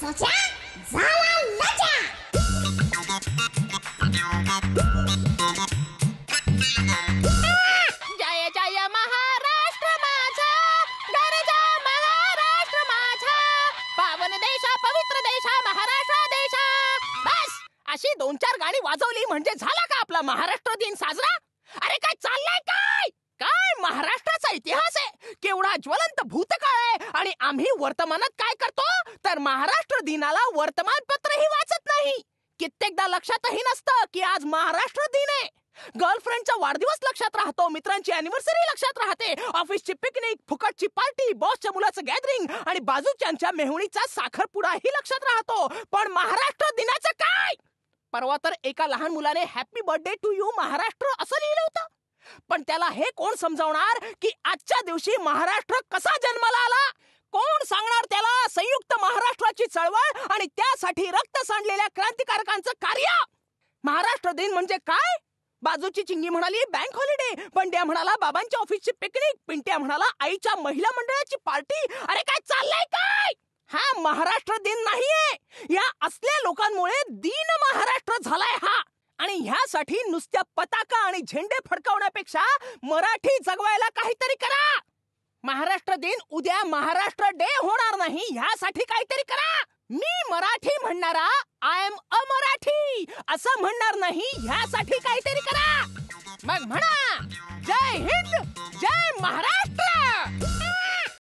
सोचा झाला लचा. जय जय महाराष्ट्र माझा, गरजा महाराष्ट्र माझा, पावन देशा पवित्र देशा महाराष्ट्र देशा. बस अशी 2-4 गाणी वाजवली म्हणजे झाला का आपला महाराष्ट्र दिन साजरा? अरे काय चाललंय काय? काय महाराष्ट्राचा इतिहास आहे, केवढा ज्वलंत भूतकाळ आहे आणि आम्ही वर्तमानात काय करतो तर महाराष्ट्र दिनाला वर्तमानपत्रही वाचत नाही. कित्येकदा लक्षातही नसतं की आज महाराष्ट्र दिन आहे. गर्लफ्रेंडचा वाढदिवस लक्षात राहतो, मित्रांची अॅनिव्हर्सरी लक्षात राहते, ऑफिसची पिकनिक, फुकटची पार्टी, बॉसच्या मुलाचं गॅदरिंग आणि बाजूच्यांच्या मेहुणीचा साखरपुडाही लक्षात राहतो. पण महाराष्ट्र दिनाचं काय? परवा तर एका लहान मुलाने happy birthday to you Maharashtra असं लिहिलं होतं. पण त्याला हे कोण समजावणार की आजच्या दिवशी महाराष्ट्र कसा जन्माला आला? कोण सांगणार त्याला संयुक्त महाराष्ट्राची चळवळ आणि त्यासाठी रक्त सांडलेल्या क्रांतिकारकांचं कार्य? महाराष्ट्र दिन म्हणजे काय? बाजूची चिंगी म्हणाली बँक हॉलिडे, बंड्या म्हणाला बाबांच्या ऑफिसची पिकनिक, पिंट्या म्हणाला आईच्या महिला मंडळाची पार्टी. अरे काय चाललंय काय? हा महाराष्ट्र दिन नाहीये. या असल्या लोकांमुळे दीन महाराष्ट्र झालाय हा. आणि ह्यासाठी नुसत्या पताका आणि झेंडे फडकवण्यापेक्षा मराठी जगवायला काहीतरी करा. महाराष्ट्र दिन उद्या महाराष्ट्र डे होणार नाही, ह्यासाठी काहीतरी करा. मी मराठी म्हणणारा आय एम अ मराठी असं म्हणणार नाही, ह्यासाठी काहीतरी करा. मग म्हणा जय हिंद, जय महाराष्ट्र.